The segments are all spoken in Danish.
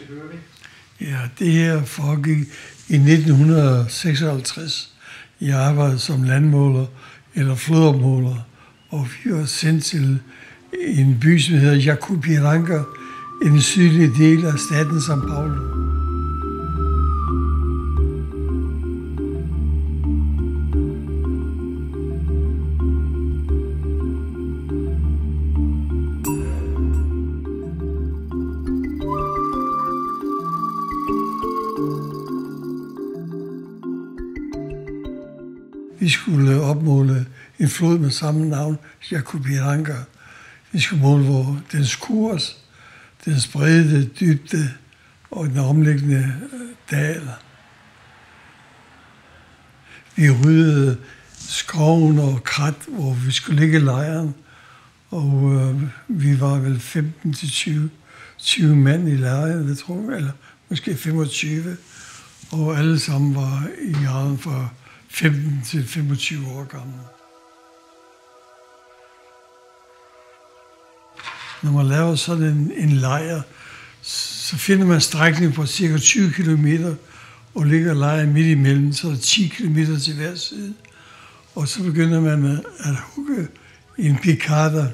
høre det? Ja, det her foregik i 1956. Jeg arbejdede som landmåler eller flodermåler, og vi var sendt til en by, som hedder Jacupiranga, i den sydlige del af staten São Paulo. Vi skulle opmåle en flod med samme navn, Jacupiranga. Vi skulle måle dens kurs, dens bredde, dybde og den omliggende dal. Vi ryddede skoven og krat, hvor vi skulle ligge i lejren, og vi var vel 15-20 mand i lejren, jeg tror, eller måske 25, og alle sammen var i alderen fra 15 til 25 år gammel. Når man laver sådan en lejr, så finder man strækning på cirka 20 kilometer, og ligger lejren midt imellem, så er der 10 kilometer til hver side. Og så begynder man at hugge en picada.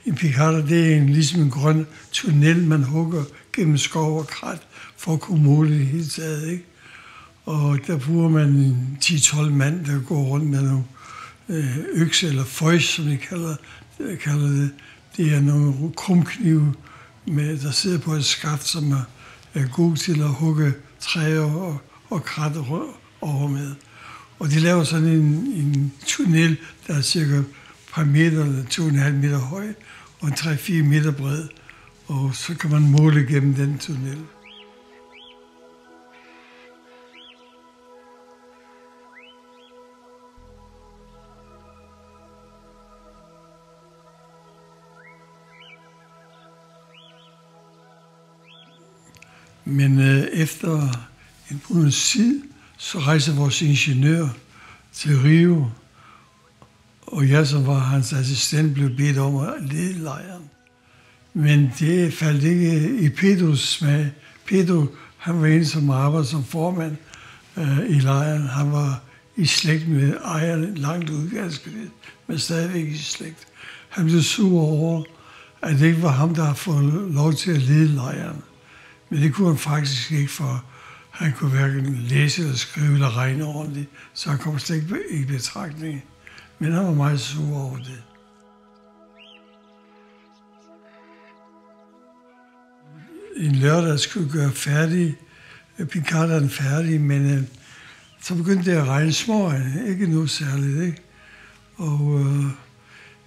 En picada, det er ligesom en grøn tunnel, man hugger gennem skov og krat, for at kunne måle det hele taget, ikke? Og der bruger man 10-12 mand, der går rundt med nogle økse eller føjs, som de kalder det. Det er nogle krumknive, der sidder på et skaft, som er god til at hugge træer og krat over med. Og de laver sådan en tunnel, der er cirka et par meter eller 2,5 meter høj og 3-4 meter bred. Og så kan man måle gennem den tunnel. Men efter en måneds tid, så rejser vores ingeniør til Rio, og jeg, som var hans assistent, blev bedt om at lede lejren. Men det faldt ikke i Pedros smag. Pedro, han var en, som arbejdede som formand i lejren. Han var i slægt med ejeren langt ud, ganske lidt, men stadigvæk i slægt. Han blev sur over, at det ikke var ham, der havde fået lov til at lede lejren. Men det kunne han faktisk ikke, for han kunne hverken læse eller skrive eller regne ordentligt, så han kom slet ikke i betragtning. Men han var meget sur over det. En lørdag skulle gøre færdig, picadaen færdig, men så begyndte det at regne småregn, ikke noget særligt, ikke? Og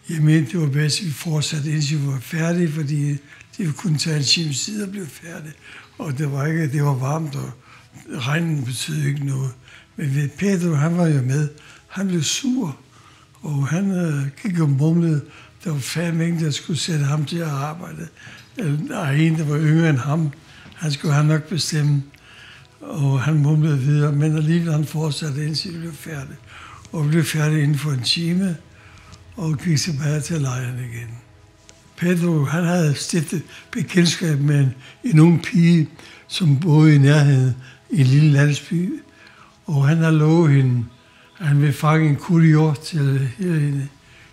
jeg mente, det var bedst, at vi fortsatte, indtil vi var færdige, fordi det kunne tage en times tid at blive færdig. Og det var varmt, og regnen betød ikke noget. Men Pedro, han var jo med. Han blev sur, og han gik og mumlede. Der var fandme ingen, der skulle sætte ham til at arbejde. Der er en, der var yngre end ham. Han skulle han nok bestemme. Og han mumlede videre, men alligevel han fortsatte, indtil vi blev færdige. Og vi blev færdige inden for en time, og gik tilbage til lejren igen. Pedro, han havde stiftet bekendtskab med en ung pige, som boede i nærheden i en lille landsby. Og han har lovet hende, at han vil fange en kurior til hende.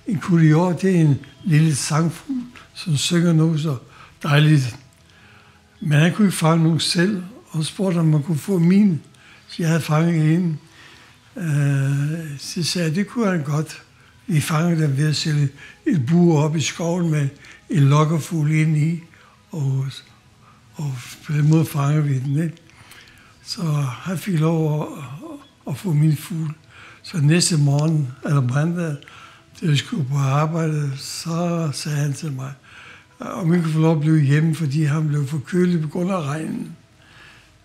En kurior, det er en lille sangfugl, som synger noget så dejligt. Men han kunne ikke fange nogen selv, og spurgte, om man kunne få min. Så jeg havde fanget en. Så sagde jeg, det kunne han godt. Vi fangede dem ved at sætte et bur op i skoven med en lokkerfugl ind i, og på den måde fangede vi den, ikke? Så han fik lov at få min fugl. Så næste morgen, eller mandag, da jeg skulle på arbejde, så sagde han til mig, om jeg kunne få lov at blive hjemme, fordi han blev forkølet på grund af regnen.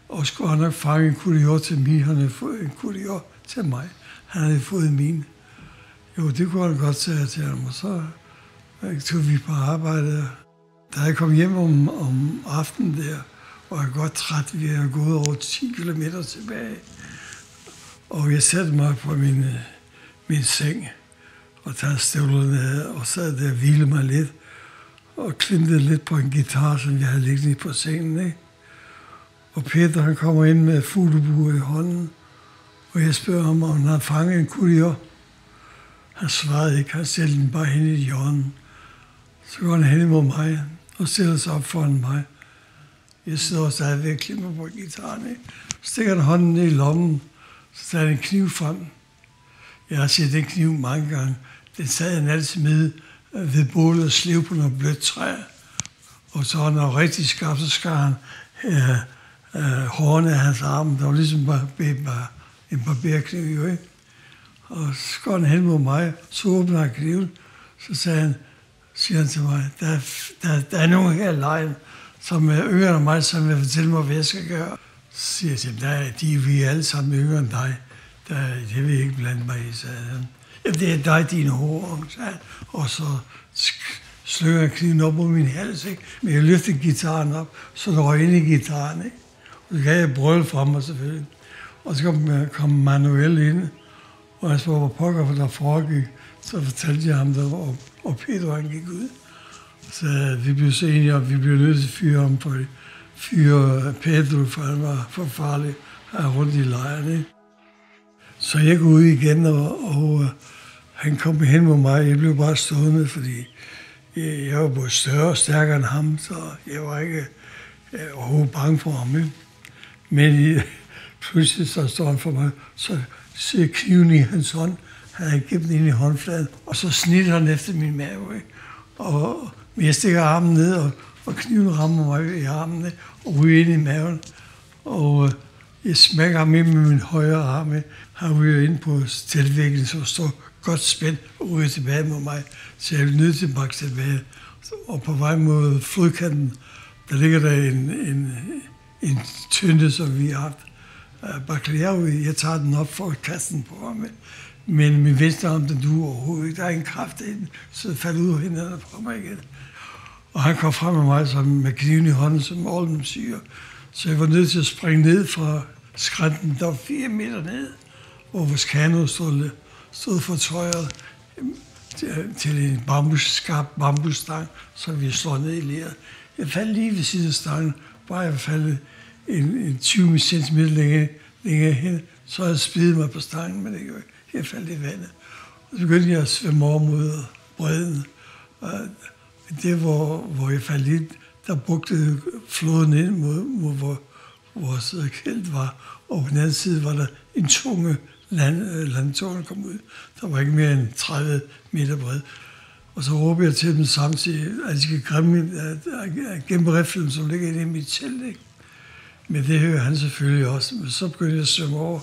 Og skulle han nok fange en kurior til mig. Han havde fået en kurior til mig. Han havde fået min. Jo, det kunne han godt sige til ham, og så tog vi på arbejde. Da jeg kom hjem om aftenen der, var jeg godt træt. Vi havde gået over 10 kilometer tilbage. Og jeg satte mig på min seng og tager støvlerne af, og sad der og hvilede mig lidt, og klimtede lidt på en guitar, som jeg havde liggende på sengen, ikke? Og Peter, han kommer ind med fuglebue i hånden, og jeg spørger ham, om han har fanget en kulier. Han svarede ikke, han stillede den bare hen i hjørnet. Så går han hen imod mig og stiller sig op foran mig. Jeg sidder stadigvæk og klimper på gitaren. Ikke? Så stikker han hånden ned i lommen, så tager han en kniv frem. Jeg har set den kniv mange gange. Den sad han altid med ved bålet og slev på noget blødt træ. Og så når han rigtig skarpt, så skar han hårene af hans arme. Der var ligesom bare en barberkniv, jo, ikke? Og så går han hen mod mig, så åbner han kniven, så siger han til mig, der er nogen her i lejen, som er yngre end mig, som vil fortælle mig, hvad jeg skal gøre. Så siger jeg til ham, vi er alle sammen yngre end dig. Det vil jeg ikke blande mig i, sagde han. Ja, det er dig, dine hår, sagde han. Og så sløger jeg kniven op på min hals, ikke? Men jeg løftede gitaren op, så der røg ind i gitaren, ikke? Og så gav jeg brøl fra mig selvfølgelig. Og så kom Manuel ind, og jeg spurgte, hvor pokker der foregik. Så fortalte jeg ham det, og Peter han gik ud. Så vi blev så enige om, at vi blev nødt til at fyre Pedro, for han var for farlig her rundt i lejren, ikke? Så jeg går ud igen, og han kom hen mod mig. Jeg blev bare stående, fordi jeg var både større og stærkere end ham, så jeg var ikke overhovedet bange for ham. Ikke? Men pludselig så står han for mig, så ser kniven i hans hånd. Han havde gemt den ind i håndfladen, og så snitter han efter min mave. Ikke? Og jeg stikker armen ned, og kniven rammer mig i armen, ikke? Og ryger ind i maven. Og jeg smækker ham ind med min højre arm. Han ryger ind på teltvæggen, så står godt spændt og ryger tilbage mod mig. Så jeg er nødt til at bakke tilbage. Og på vej mod flodkanten, der ligger der en tynde, som vi har haft. Jeg tager den op for at kaste den på ham. Men min venstre arm, den duer overhovedet ikke. Der er ingen kraft i den, så det falder ud af hænderne på mig igen. Og han kom frem med mig som med kniven i hånden, som ordensyre. Så jeg var nødt til at springe ned fra skrænten, der var 4 meter ned, hvor vores kano stod for tøjet til en skarp bambusstang, som vi slår ned i leret. Jeg faldt lige ved siden af stangen, bare jeg faldt en 20 cm længere hen, så havde jeg spidet mig på stangen, men det gjorde ikke. Jeg faldt i vandet. Og så begyndte jeg at svømme over mod bredden. Og det, hvor jeg faldt i, der brugte floden ind mod hvor vores kæld var. Og på den anden side var der en tunge landtårn kom ud. Der var ikke mere end 30 meter bred. Og så råbte jeg til dem samtidig, at de skal gemme riflen, som ligger inde i mit telt. Ikke? Men det hører han selvfølgelig også. Men så begyndte jeg at svømme over.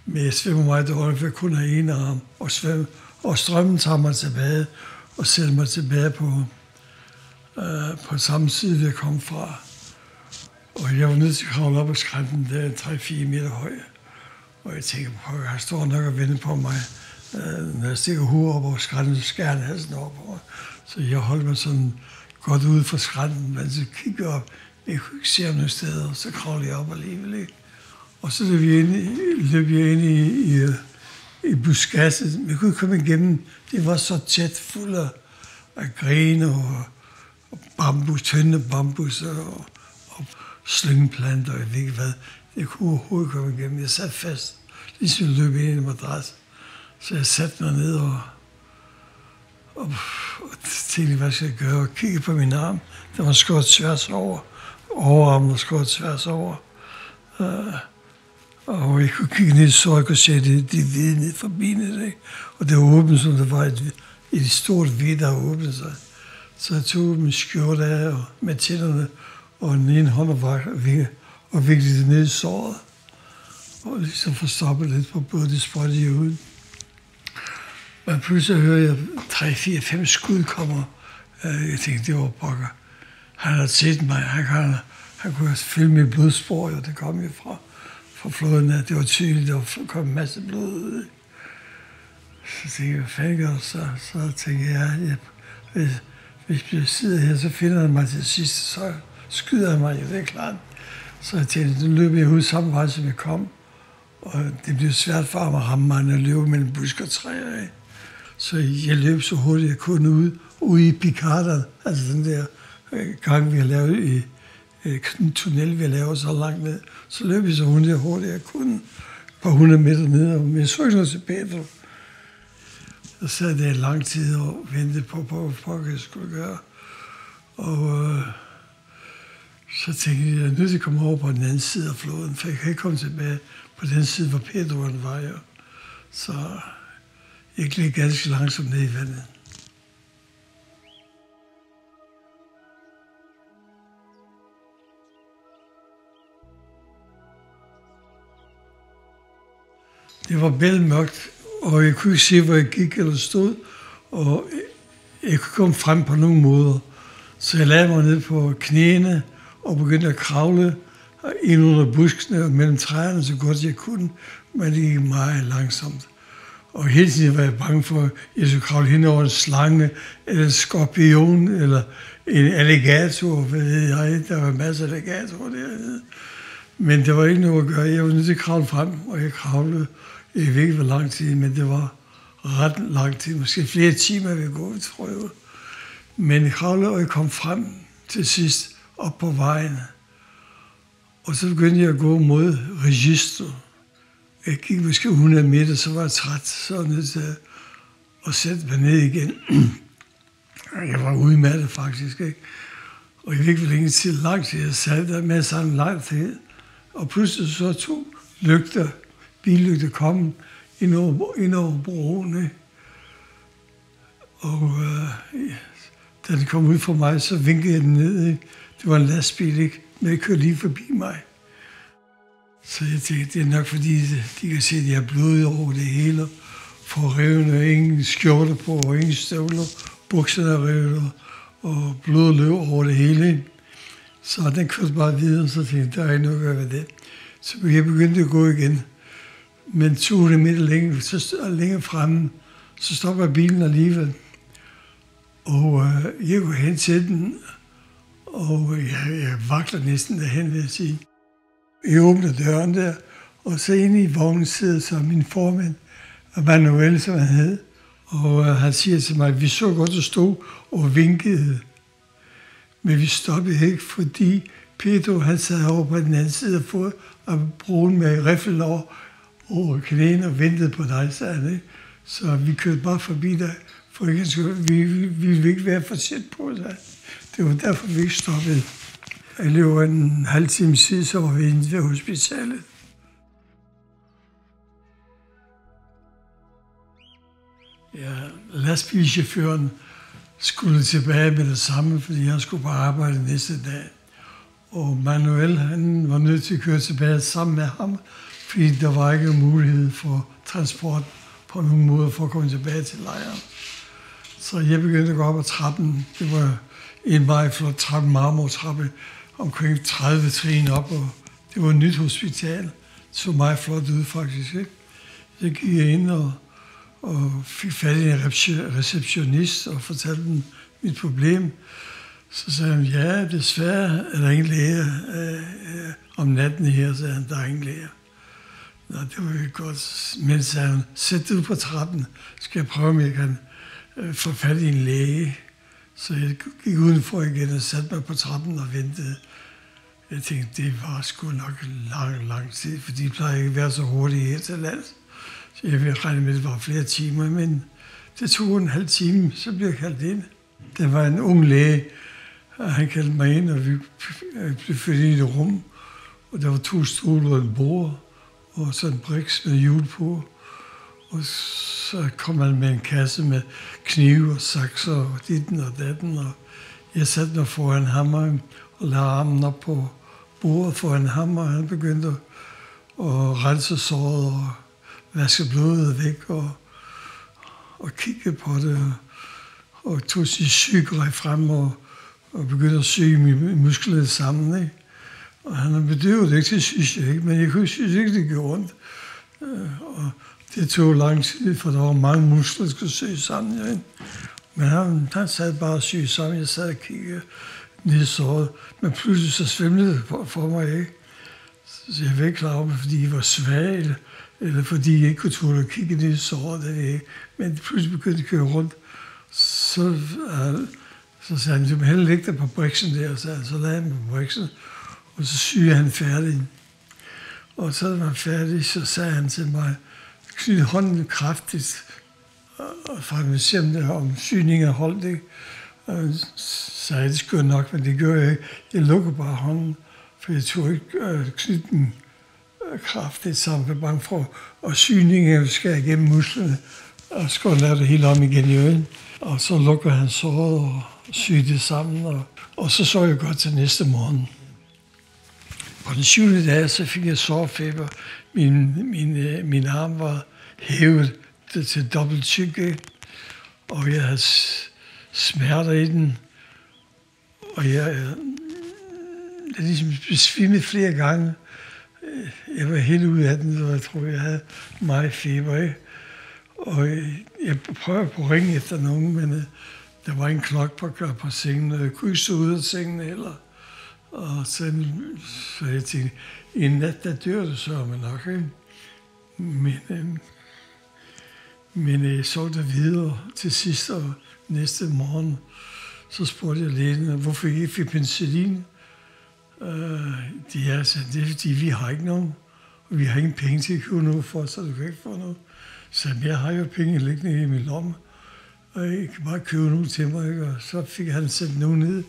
Men jeg svømmer meget dårligt, for jeg kun har en arm. Og strømmen tager mig tilbage og sætter mig tilbage på samme side, jeg kom fra. Og jeg var nødt til at kravle op ad skrænten, der er 3-4 meter høj. Og jeg tænker, han står nok og venter på mig. Når jeg stikker hovedet op over skrænten, så skærer han halsen over på mig. Så jeg holdt mig sådan godt ude fra skrænten, men så kigger jeg op. Jeg kunne ikke se ham noget sted, og så kravlede jeg op alligevel, ikke? Og så løb jeg ind i buskasset, men jeg kunne ikke komme igennem. Det var så tæt, fuld af grene og bambus, tynde bambus og slyngeplanter, og jeg ved ikke hvad. Jeg kunne overhovedet komme igennem. Jeg sat fast, ligesom jeg løb ind i en madras. Så jeg satte mig ned og tænkte, hvad skal jeg gøre? Og kiggede på min arm. Den var skåret tværs over. Overarmen var skåret tværs over. Og jeg kunne kigge ned, så jeg kunne se det hvide ned fra benet. Ikke? Og det var åbent, som det var et stort hvid, der åbnede sig. Så jeg tog min skjorte af og med tænderne og den ene hånd og viklede det ned i såret. Og ligesom forstoppet lidt på både det sprøjtede ud. Men pludselig hører jeg 3-4-5 skud kommer. Jeg tænkte, det var pokker. Han havde set mig. Han kunne følge mit blodspor, og det kom jo fra floden af. Det var tydeligt, der kom en masse blod ud. Så tænkte jeg, hvad fanden gør det så? Så tænkte jeg, hvis jeg sidder her, så finder han mig til sidst, så skyder han mig, det er klart. Så jeg tænkte, nu løber jeg ud samme vej, som jeg kom. Og det blev svært for ham at ramme mig, når jeg løb mellem busker og træer. Så jeg løb så hurtigt jeg kunne ude i Picarderne, altså den der gang, vi har lavet en tunnel, vi lavede så langt ned. Så løb vi så hurtigt jeg kunne, et par 100 meter ned, men jeg så ikke noget til Pedro. Så sad det lang tid og ventede på, hvad jeg skulle gøre. Og så tænkte jeg, at jeg er nødt til at komme over på den anden side af floden, for jeg kan ikke komme tilbage på den side, hvor Pedroen var. Jo. Så jeg gled ganske langsomt ned i vandet. Det var bælmørkt, og jeg kunne ikke se, hvor jeg gik eller stod, og jeg kunne komme frem på nogen måder. Så jeg lagde mig ned på knæene og begyndte at kravle ind under buskene og mellem træerne så godt jeg kunne, men det gik meget langsomt. Og hele tiden var jeg bange for, at jeg skulle kravle hen over en slange, eller en skorpion, eller en alligator, ved jeg. Der var masser af alligatorer dernede. Men det var ikke noget at gøre. Jeg var nødt til at kravle frem, og jeg kravlede. Jeg ved ikke, hvor lang tid, men det var ret lang tid. Måske flere timer vi gået, tror jeg. Men jeg kravlede, og jeg kom frem til sidst op på vejen. Og så begyndte jeg at gå mod registret. Jeg gik måske 100 meter, så var jeg træt, så var jeg nødt til at sætte mig ned igen. Jeg var udmattet faktisk, ikke? Og jeg ved ikke, hvor længe tid, lang tid jeg sad der med sådan lang tid. Og pludselig så 2 billygter kom ind over broen, ikke? Og da den kom ud for mig, så vinkede jeg den ned, ikke? Det var en lastbil, ikke? Men jeg kørte lige forbi mig. Så jeg tænkte, det er nok fordi, de kan se, at jeg er blodet over det hele. Forrevne, ingen skjorte på, og ingen støvler. Bukserne er revet, og blodet løb over det hele. Ikke? Så den kørte bare videre, så tænkte jeg, der er ikke noget at gøre ved det. Så jeg begyndte at gå igen. Men 200 meter længere fremme, så stopper bilen alligevel. Og jeg går hen til den, og jeg vakler næsten derhen, vil jeg sige. Jeg åbner døren der, og så inde i vognen sidder så min formand, Manuel, som han hed. Og han siger til mig, at vi så godt at stå og vinkede. Men vi stoppede ikke, fordi Pedro han sad over på den anden side af broen med riffel over knæene og ventede på dig, sagde han, ikke? Så vi kørte bare forbi dig, for vi ville ikke være for tæt på dig. Det var derfor, vi ikke stoppede. Jeg løb en halv time siden, så var vi inde ved hospitalet. Ja, lastbilchaufføren skulle tilbage med det samme, fordi han skulle bare arbejde næste dag. Og Manuel, han var nødt til at køre tilbage sammen med ham, fordi der var ikke mulighed for transport på nogen måde for at komme tilbage til lejren. Så jeg begyndte at gå op ad trappen. Det var en meget flot trappe, marmortrappe, omkring 30 trin op, og det var et nyt hospital. Det så meget flot ud faktisk, ikke? Så gik jeg ind og fik fat i en receptionist og fortalte dem mit problem. Så sagde han, ja, desværre er der ingen læger om natten her, sagde han, der er ingen læger. Nå, det var jo godt. Men sagde han, sæt dig ud på trappen, skal jeg prøve, om jeg kan få fat i en læge. Så jeg gik udenfor igen og satte mig på trappen og ventede. Jeg tænkte, det var sgu nok lang tid, for de plejer ikke at være så hurtige her til lands. Så jeg ville regne med, at det var flere timer, men det tog en halv time, så blev jeg kaldt ind. Der var en ung læge, og han kaldte mig ind, og vi blev født i et rum, og der var 2 stole og et bord, og så en briks med hjul på. Og så kom han med en kasse med knive og sakser og ditten og datten, og jeg satte mig foran hammeren og lagde armen op på bordet foran ham, og han begyndte at rense såret og vaske blodet væk og kigge på det og tog sit sygegrej frem og begyndte at syge musklerne sammen. Ikke? Og han har bedøvet det ikke, det synes jeg ikke, men jeg synes ikke, det gjorde ondt. Og det tog lang tid, for der var mange muskler, der skulle syge sammen. Ikke? Men han sad bare og syge sammen. Jeg sad og kiggede ned i såret. Men pludselig så svimlede det for mig, ikke? Så jeg var ikke klar over, fordi jeg var svag, eller fordi jeg ikke kunne tåle at kigge ned i såret. Men pludselig begyndte at køre rundt. Så sagde han, du må hellere lægge dig på briksen der. Så lagde han på briksen, og så syede han færdig. Og så var han færdig, så sagde han til mig, knyt hånden kraftigt, for han ville se, om syningen holdt, ikke? Og jeg sagde, det skulle nok, men det gjorde jeg ikke. Jeg lukkede bare hånden, for jeg tog ikke knytte den kraftigt sammen. Jeg var bange for, og syningen skal igennem musklerne, og skulle lave det hele om igen i øjen. Og så lukkede han såret og syede det sammen, og så så jeg godt til næste morgen. På den 7. dag, så fik jeg sårfeber. Min arm var hævet til dobbelt tykke, og jeg havde smerter i den. Og jeg ligesom besvimede flere gange. Jeg var helt ude af den, og jeg tror, jeg havde meget feber, ikke? Og jeg prøvede på at ringe efter nogen, men der var en klokke på sengen, og jeg kunne ikke stå ud af sengen heller. Og så jeg tænkte, en nat, der dør du så, men nok, ikke? Men jeg så det videre til sidst, og næste morgen, så spurgte jeg lægen, hvorfor jeg ikke fik penicillin. Det er fordi, vi har ikke nogen, og vi har ingen penge til at købe noget for, så du kan ikke få noget. Så jeg har jo penge liggende i min lomme, og jeg kan bare købe noget til mig, ikke? Og så fik han sendt nogen ned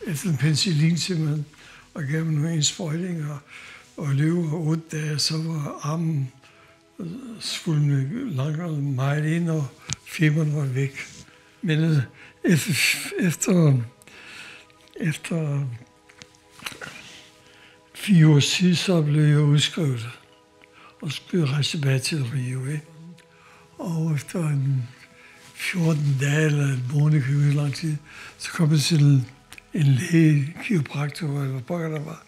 efter en penicillin simpelthen, og gav mig nogle indsprøjtninger, og i løbet af 8 dage, så var armen svulmet langt meget ind, og feberen var væk. Men efter 4 år siden, så blev jeg udskrevet, og skulle rejse tilbage til Rio, ikke? Og efter 14 dage eller en måned, kan vi lang tid, så kom jeg til en læge, kiropraktor, eller hvad pokker der var,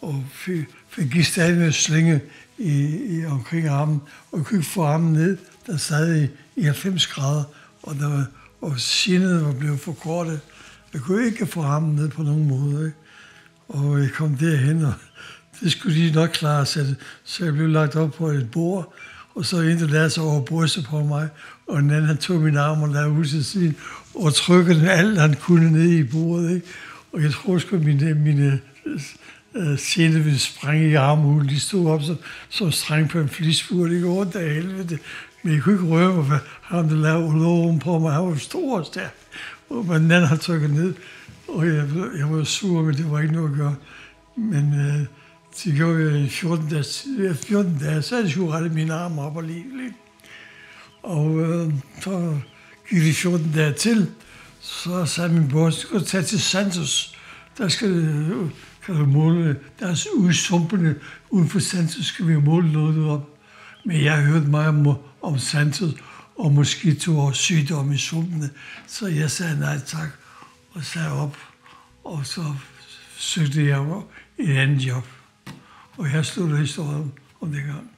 og gik stadig med at slænge omkring armen, og jeg kunne ikke få armen ned, der sad i 90 grader, og skinnet var blevet forkortet. Jeg kunne ikke få armen ned på nogen måde, ikke? Og jeg kom derhen, og det skulle de nok klare, så jeg blev lagt op på et bord, og så endte der så over brystet på mig, og den anden han tog min arm og lavede ud til siden, og trykkede alt, han kunne ned i bordet, ikke? Og jeg tror sgu, at mine sener ville sprænge i armen, de stod op som streng på en flisfur, det går ondt af helvede. Men jeg kunne ikke røre mig, ham der lavede loven på mig, han var stor og stærk, og den anden han trykket ned, og jeg var sur, men det var ikke noget at gøre. Men det gjorde jeg i 14 dage, så havde jeg sgu rettet mine arme op og lige. Og så gik det 14 dage til, så sagde min bror, du kan tage til Santos. Der kan du måle deres udsumpende. Uden for Santos skal vi måle noget op. Men jeg har hørt meget om Santos og mosquito og sygdom i sumpene. Så jeg sagde nej tak og sagde op. Og så søgte jeg et andet job. Og jeg sluttede historien om det gang.